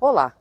Olá!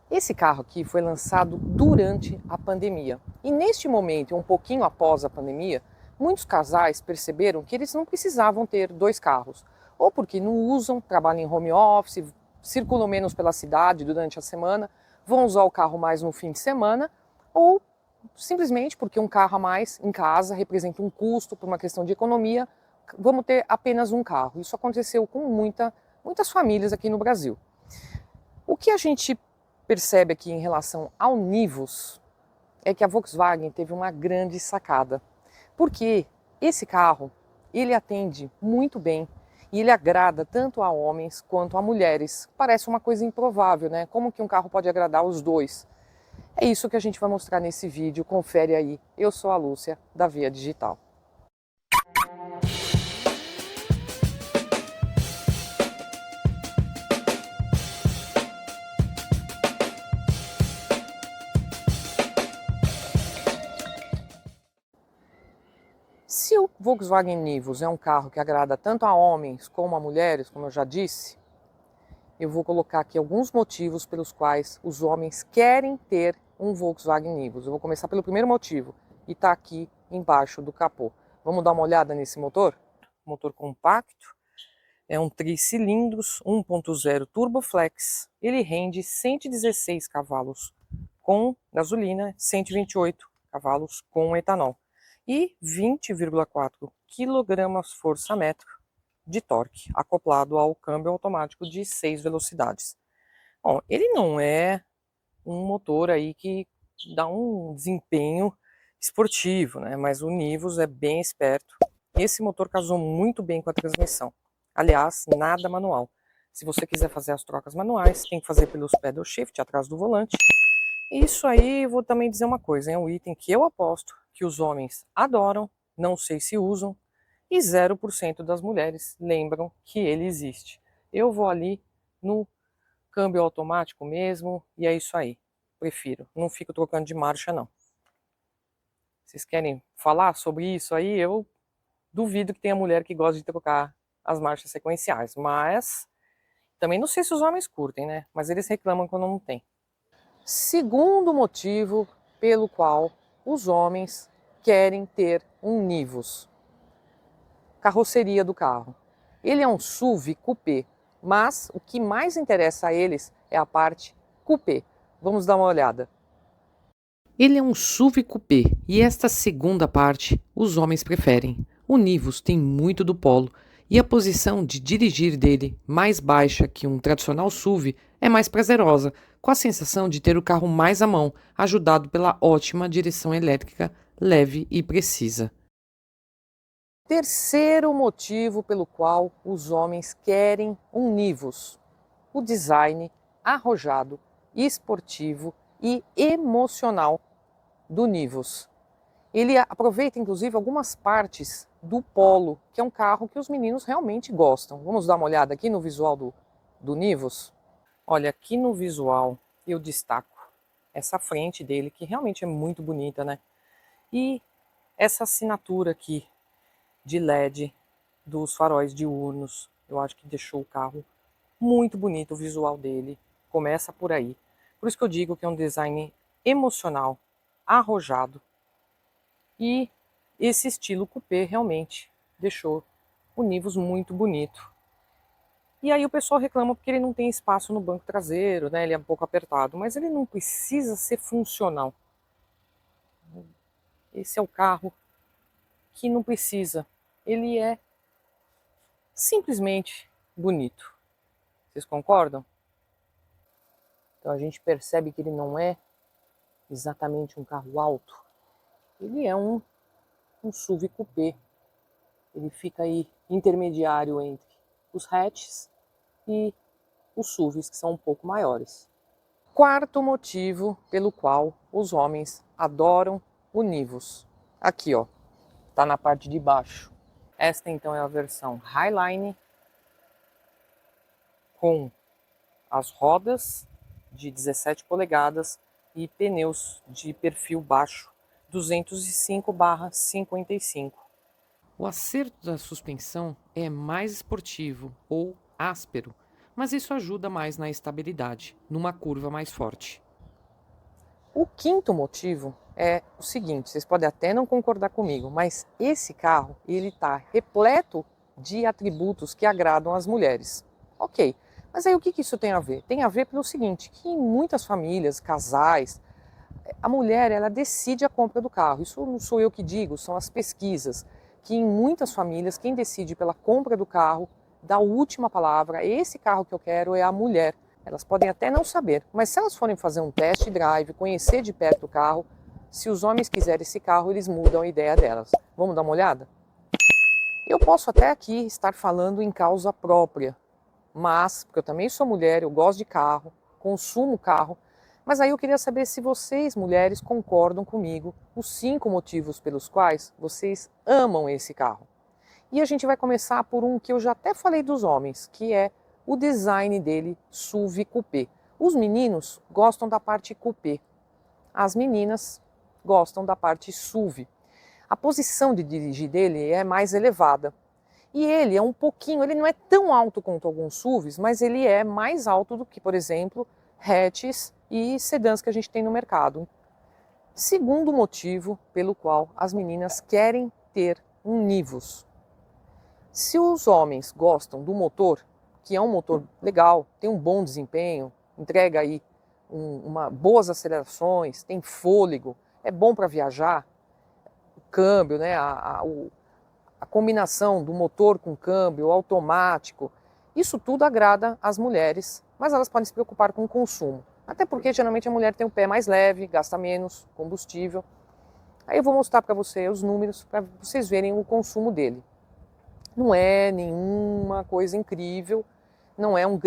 Esse carro aqui foi lançado durante a pandemia. E neste momento, um pouquinho após a pandemia, muitos casais perceberam que eles não precisavam ter dois carros. Ou porque não usam, trabalham em home office, circulam menos pela cidade durante a semana, vão usar o carro mais no fim de semana, ou simplesmente porque um carro a mais em casa representa um custo por uma questão de economia, vamos ter apenas um carro. Isso aconteceu com muitas famílias aqui no Brasil. O que a gente percebe aqui em relação ao Nivus é que a Volkswagen teve uma grande sacada, porque esse carro ele atende muito bem e ele agrada tanto a homens quanto a mulheres. Parece uma coisa improvável, né? Como que um carro pode agradar os dois? É isso que a gente vai mostrar nesse vídeo, confere aí. Eu sou a Lúcia, da Via Digital. Se o Volkswagen Nivus é um carro que agrada tanto a homens como a mulheres, como eu já disse, eu vou colocar aqui alguns motivos pelos quais os homens querem ter um Volkswagen Nivus. Eu vou começar pelo primeiro motivo, e está aqui embaixo do capô. Vamos dar uma olhada nesse motor? Motor compacto, é um tricilindros 1.0 Turboflex. Ele rende 116 cavalos com gasolina, 128 cavalos com etanol e 20,4 kgfm de torque, acoplado ao câmbio automático de 6 velocidades. Bom, ele não é um motor aí que dá um desempenho esportivo, né? Mas o Nivus é bem esperto. Esse motor casou muito bem com a transmissão. Aliás, nada manual. Se você quiser fazer as trocas manuais, tem que fazer pelos pedal shift atrás do volante. Isso aí, eu vou também dizer uma coisa, é um item que eu aposto que os homens adoram, não sei se usam, e 0% das mulheres lembram que ele existe. Eu vou ali no câmbio automático mesmo, e é isso aí. Prefiro, não fico trocando de marcha não. Vocês querem falar sobre isso aí? Eu duvido que tenha mulher que gosta de trocar as marchas sequenciais, mas também não sei se os homens curtem, né? Mas eles reclamam quando não tem. Segundo motivo pelo qual os homens querem ter um Nivus. Carroceria do carro. Ele é um SUV coupé, mas o que mais interessa a eles é a parte coupé. Vamos dar uma olhada. Ele é um SUV coupé e esta segunda parte os homens preferem. O Nivus tem muito do Polo e a posição de dirigir dele, mais baixa que um tradicional SUV, é mais prazerosa, com a sensação de ter o carro mais à mão, ajudado pela ótima direção elétrica leve e precisa. Terceiro motivo pelo qual os homens querem um Nivus: o design arrojado, esportivo e emocional do Nivus. Ele aproveita inclusive algumas partes do Polo, que é um carro que os meninos realmente gostam. Vamos dar uma olhada aqui no visual do Nivus? Olha, aqui no visual eu destaco essa frente dele, que realmente é muito bonita, né? E essa assinatura aqui de LED dos faróis diurnos, eu acho que deixou o carro muito bonito, o visual dele começa por aí. Por isso que eu digo que é um design emocional, arrojado, e esse estilo coupé realmente deixou o Nivus muito bonito. E aí o pessoal reclama porque ele não tem espaço no banco traseiro, né? Ele é um pouco apertado, mas ele não precisa ser funcional. Esse é o carro que não precisa. Ele é simplesmente bonito. Vocês concordam? Então a gente percebe que ele não é exatamente um carro alto. Ele é um SUV coupé. Ele fica aí intermediário entre os hatches e os SUVs, que são um pouco maiores. Quarto motivo pelo qual os homens adoram o Nivus. Aqui, ó, tá na parte de baixo. Esta então é a versão Highline com as rodas de 17 polegadas e pneus de perfil baixo 205/55. O acerto da suspensão é mais esportivo ou áspero, mas isso ajuda mais na estabilidade, numa curva mais forte. O quinto motivo é o seguinte, vocês podem até não concordar comigo, mas esse carro ele está repleto de atributos que agradam as mulheres. Ok, mas aí o que isso tem a ver? Tem a ver pelo seguinte, que em muitas famílias, casais, a mulher ela decide a compra do carro. Isso não sou eu que digo, são as pesquisas, que em muitas famílias quem decide pela compra do carro, dá a última palavra, esse carro que eu quero é a mulher. Elas podem até não saber, mas se elas forem fazer um test drive, conhecer de perto o carro, se os homens quiserem esse carro, eles mudam a ideia delas. Vamos dar uma olhada? Eu posso até aqui estar falando em causa própria, mas, porque eu também sou mulher, eu gosto de carro, consumo carro, mas aí eu queria saber se vocês, mulheres, concordam comigo os 5 motivos pelos quais vocês amam esse carro. E a gente vai começar por um que eu já até falei dos homens, que é o design dele SUV coupé. Os meninos gostam da parte coupé, as meninas gostam da parte SUV. A posição de dirigir dele é mais elevada. E ele é um pouquinho, ele não é tão alto quanto alguns SUVs, mas ele é mais alto do que, por exemplo, hatches e sedãs que a gente tem no mercado. Segundo motivo pelo qual as meninas querem ter um Nivus. Se os homens gostam do motor, que é um motor legal, tem um bom desempenho, entrega aí boas acelerações, tem fôlego, é bom para viajar, o câmbio, né, a combinação do motor com câmbio automático, isso tudo agrada as mulheres, mas elas podem se preocupar com o consumo. Até porque geralmente a mulher tem o pé mais leve, gasta menos combustível. Aí eu vou mostrar para vocês os números para vocês verem o consumo dele. Não é nenhuma coisa incrível, não é um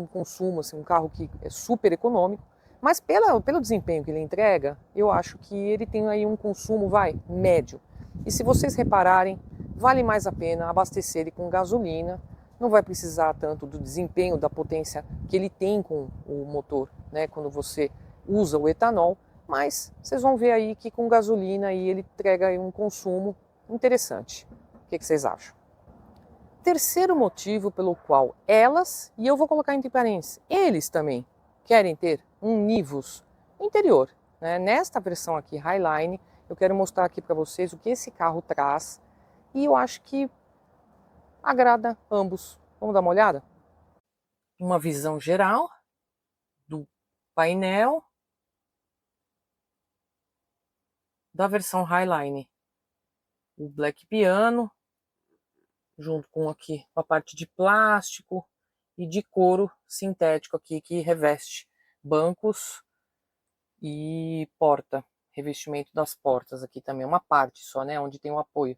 consumo, assim, um carro que é super econômico, mas pelo desempenho que ele entrega, eu acho que ele tem aí um consumo, médio. E se vocês repararem, vale mais a pena abastecer ele com gasolina, não vai precisar tanto do desempenho, da potência que ele tem com o motor, né, quando você usa o etanol, mas vocês vão ver aí que com gasolina aí ele entrega aí um consumo interessante. O que vocês acham? Terceiro motivo pelo qual elas, e eu vou colocar entre parênteses, eles também querem ter um Nivus interior. Né? Nesta versão aqui, Highline, eu quero mostrar aqui para vocês o que esse carro traz e eu acho que agrada ambos. Vamos dar uma olhada? Uma visão geral do painel da versão Highline. O Black Piano, junto com aqui a parte de plástico e de couro sintético aqui que reveste bancos e porta, revestimento das portas aqui também, uma parte só, né, onde tem o apoio.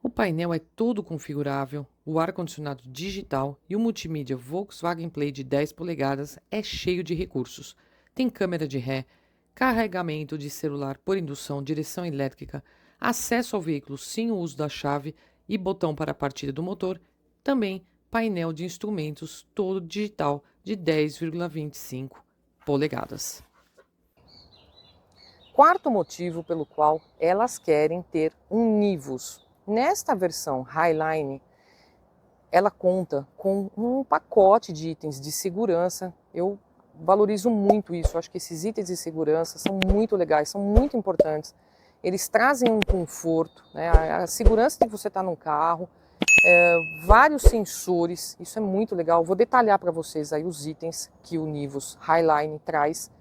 O painel é todo configurável, o ar-condicionado digital e o multimídia Volkswagen Play de 10 polegadas é cheio de recursos. Tem câmera de ré, carregamento de celular por indução, direção elétrica, acesso ao veículo sem o uso da chave e botão para a partida do motor, também painel de instrumentos todo digital de 10,25 polegadas. Quarto motivo pelo qual elas querem ter um Nivus. Nesta versão Highline, ela conta com um pacote de itens de segurança. Eu valorizo muito isso, acho que esses itens de segurança são muito legais, são muito importantes. Eles trazem um conforto, né? A segurança de você estar num carro, vários sensores, isso é muito legal. Vou detalhar para vocês aí os itens que o Nivus Highline traz.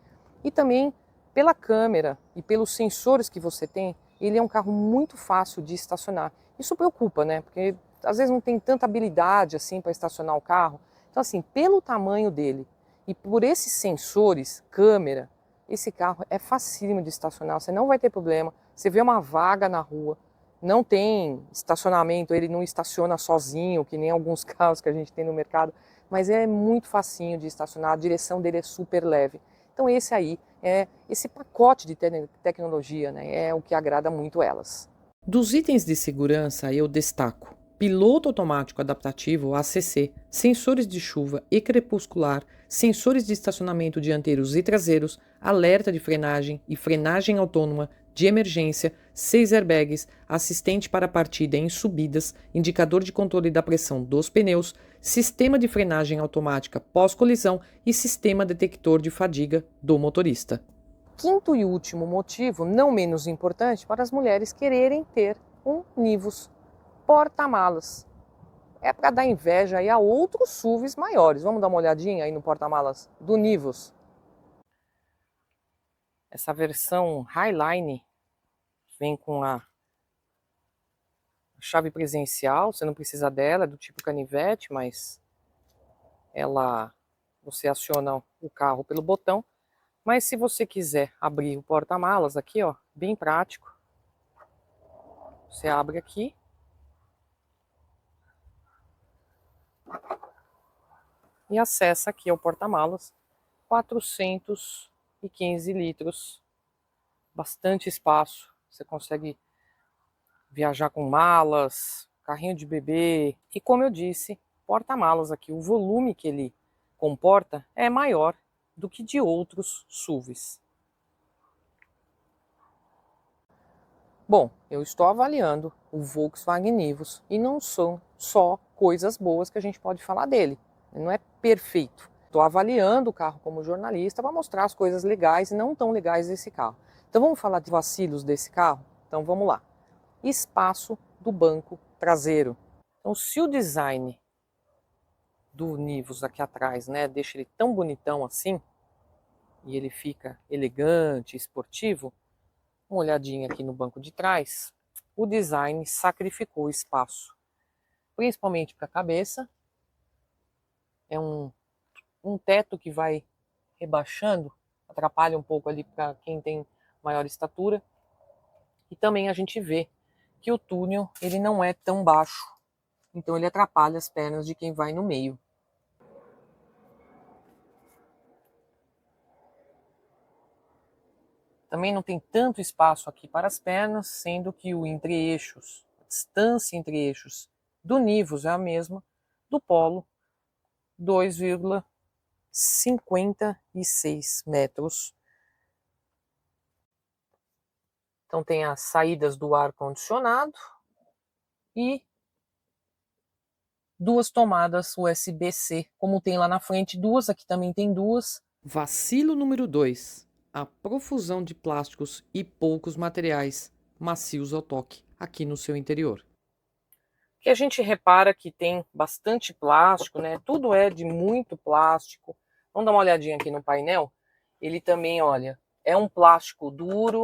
E também pela câmera e pelos sensores que você tem, ele é um carro muito fácil de estacionar. Isso preocupa, né? Porque às vezes não tem tanta habilidade assim para estacionar o carro. Então assim, pelo tamanho dele e por esses sensores, câmera, esse carro é facílimo de estacionar, você não vai ter problema. Você vê uma vaga na rua, não tem estacionamento, ele não estaciona sozinho, que nem alguns carros que a gente tem no mercado, mas é muito facinho de estacionar, a direção dele é super leve. Então esse aí, esse pacote de tecnologia, né, é o que agrada muito elas. Dos itens de segurança eu destaco piloto automático adaptativo ACC, sensores de chuva e crepuscular, sensores de estacionamento dianteiros e traseiros, alerta de frenagem e frenagem autônoma de emergência, 6 airbags, assistente para partida em subidas, indicador de controle da pressão dos pneus, sistema de frenagem automática pós-colisão e sistema detector de fadiga do motorista. Quinto e último motivo, não menos importante, para as mulheres quererem ter um Nivus porta-malas. É para dar inveja aí a outros SUVs maiores. Vamos dar uma olhadinha aí no porta-malas do Nivus. Essa versão Highline vem com a chave presencial, você não precisa dela, é do tipo canivete, mas você aciona o carro pelo botão. Mas se você quiser abrir o porta-malas aqui, ó, bem prático, você abre aqui. E acessa aqui ao porta-malas, 415 litros, bastante espaço, você consegue viajar com malas, carrinho de bebê, e como eu disse, porta-malas aqui, o volume que ele comporta é maior do que de outros SUVs. Bom, eu estou avaliando o Volkswagen Nivus e não são só coisas boas que a gente pode falar dele, não é perfeito. Estou avaliando o carro como jornalista para mostrar as coisas legais e não tão legais desse carro. Então vamos falar de vacilos desse carro? Então vamos lá. Espaço do banco traseiro. Então se o design do Nivus aqui atrás, né, deixa ele tão bonitão assim, e ele fica elegante, esportivo, uma olhadinha aqui no banco de trás, o design sacrificou espaço, principalmente para a cabeça. É um teto que vai rebaixando, atrapalha um pouco ali para quem tem maior estatura. E também a gente vê que o túnel ele não é tão baixo, então ele atrapalha as pernas de quem vai no meio. Também não tem tanto espaço aqui para as pernas, sendo que o entre-eixos, a distância entre eixos do Nivus é a mesma do Polo, 2,56 metros. Então tem as saídas do ar-condicionado e duas tomadas USB-C, como tem lá na frente duas, aqui também tem duas. Vacilo número 2. A profusão de plásticos e poucos materiais macios ao toque aqui no seu interior. Que a gente repara que tem bastante plástico, né? Tudo é de muito plástico. Vamos dar uma olhadinha aqui no painel. Ele também, olha, é um plástico duro,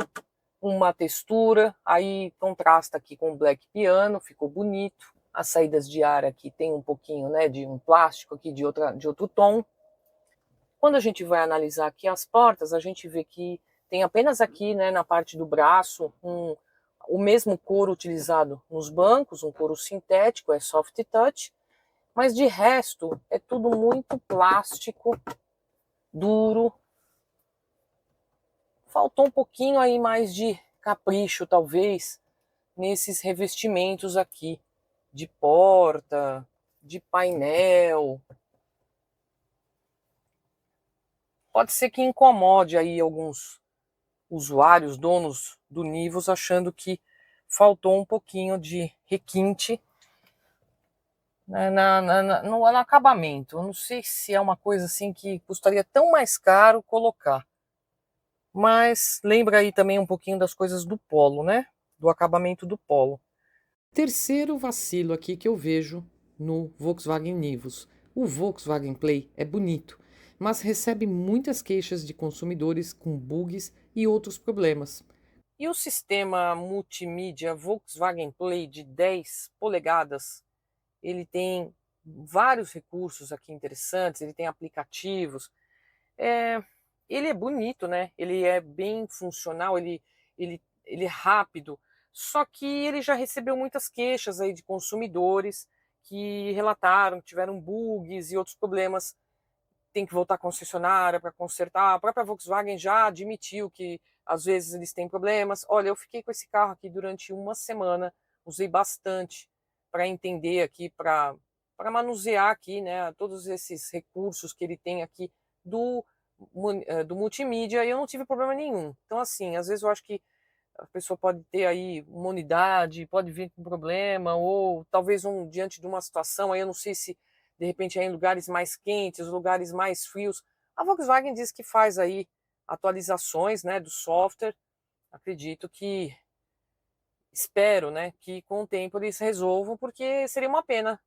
uma textura, aí contrasta aqui com o black piano, ficou bonito. As saídas de ar aqui tem um pouquinho, né, de um plástico aqui de outro tom. Quando a gente vai analisar aqui as portas, a gente vê que tem apenas aqui, né, na parte do braço, o mesmo couro utilizado nos bancos, um couro sintético, é soft touch, mas de resto é tudo muito plástico, duro. Faltou um pouquinho aí mais de capricho, talvez, nesses revestimentos aqui, de porta, de painel. Pode ser que incomode aí alguns usuários, donos do Nivus, achando que faltou um pouquinho de requinte, né, no acabamento. Eu não sei se é uma coisa assim que custaria tão mais caro colocar. Mas lembra aí também um pouquinho das coisas do Polo, né? Do acabamento do Polo. Terceiro vacilo aqui que eu vejo no Volkswagen Nivus. O Volkswagen Play é bonito, mas recebe muitas queixas de consumidores com bugs e outros problemas. E o sistema multimídia Volkswagen Play de 10 polegadas, ele tem vários recursos aqui interessantes, ele tem aplicativos. Ele é bonito, né? Ele é bem funcional, ele é rápido, só que ele já recebeu muitas queixas aí de consumidores que relataram que tiveram bugs e outros problemas, tem que voltar à concessionária para consertar. A própria Volkswagen já admitiu que às vezes eles têm problemas. Olha, eu fiquei com esse carro aqui durante uma semana, usei bastante para entender aqui, para manusear aqui, né, todos esses recursos que ele tem aqui do multimídia, e eu não tive problema nenhum. Então, assim, às vezes eu acho que a pessoa pode ter aí uma unidade, pode vir com problema, ou talvez diante de uma situação, aí eu não sei se de repente é em lugares mais quentes, lugares mais frios. A Volkswagen diz que faz aí atualizações, né, do software. Acredito que, espero, né, que com o tempo eles resolvam, porque seria uma pena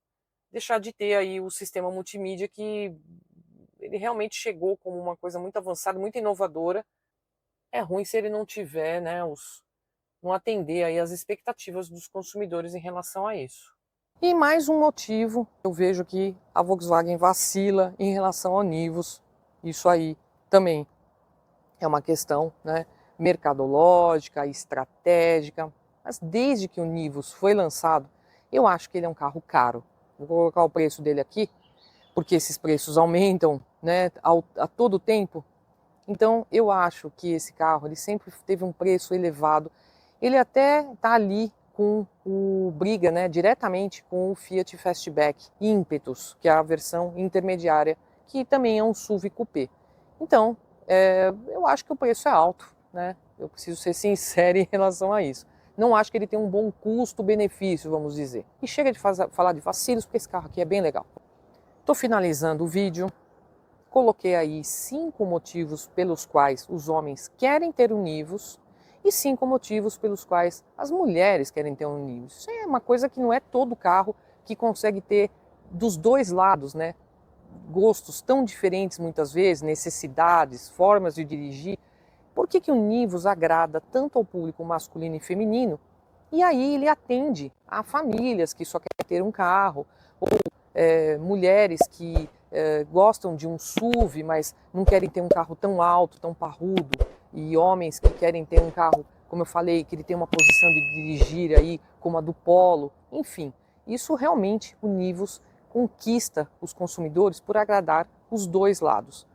deixar de ter aí o sistema multimídia, que ele realmente chegou como uma coisa muito avançada, muito inovadora. É ruim se ele não tiver, né, não atender aí as expectativas dos consumidores em relação a isso. E mais um motivo, eu vejo que a Volkswagen vacila em relação ao Nivus. Isso aí também é uma questão, né, mercadológica, estratégica. Mas desde que o Nivus foi lançado, eu acho que ele é um carro caro. Vou colocar o preço dele aqui, porque esses preços aumentam, né, a todo tempo. Então eu acho que esse carro ele sempre teve um preço elevado. Ele até está ali com briga, né, diretamente com o Fiat Fastback Impetus, que é a versão intermediária, que também é um SUV coupé. Então, eu acho que o preço é alto, né? Eu preciso ser sincero em relação a isso. Não acho que ele tem um bom custo-benefício, vamos dizer. E chega de falar de vacilos, porque esse carro aqui é bem legal. Estou finalizando o vídeo. Coloquei aí 5 motivos pelos quais os homens querem ter um Nivus e 5 motivos pelos quais as mulheres querem ter um Nivus. Isso é uma coisa que não é todo carro que consegue ter dos dois lados, né? Gostos tão diferentes muitas vezes, necessidades, formas de dirigir. Por que o Nivus agrada tanto ao público masculino e feminino? E aí ele atende a famílias que só querem ter um carro, ou mulheres que gostam de um SUV, mas não querem ter um carro tão alto, tão parrudo, e homens que querem ter um carro, como eu falei, que ele tem uma posição de dirigir aí, como a do Polo. Enfim, isso realmente o Nivus conquista os consumidores por agradar os dois lados.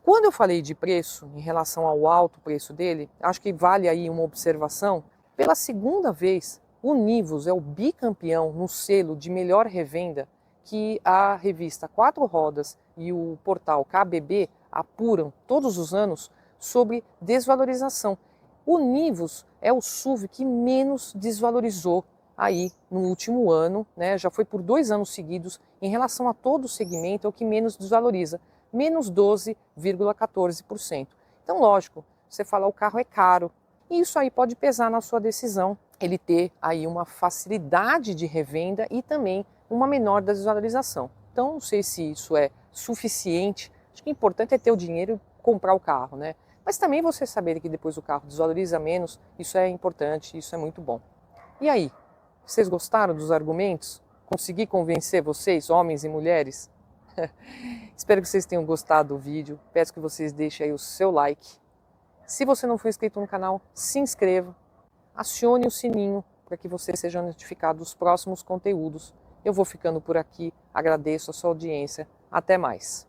Quando eu falei de preço, em relação ao alto preço dele, acho que vale aí uma observação. Pela segunda vez, o Nivus é o bicampeão no selo de melhor revenda que a revista Quatro Rodas e o portal KBB apuram todos os anos sobre desvalorização. O Nivus é o SUV que menos desvalorizou aí no último ano, né? Já foi por 2 anos seguidos, em relação a todo o segmento, é o que menos desvaloriza, menos 12,14%. Então, lógico, você fala o carro é caro, e isso aí pode pesar na sua decisão, ele ter aí uma facilidade de revenda e também uma menor desvalorização. Então, não sei se isso é suficiente, acho que o importante é ter o dinheiro e comprar o carro, né? Mas também você saber que depois o carro desvaloriza menos, isso é importante, isso é muito bom. E aí, vocês gostaram dos argumentos? Consegui convencer vocês, homens e mulheres? Espero que vocês tenham gostado do vídeo, peço que vocês deixem aí o seu like. Se você não for inscrito no canal, se inscreva, acione o sininho para que você seja notificado dos próximos conteúdos. Eu vou ficando por aqui, agradeço a sua audiência, até mais.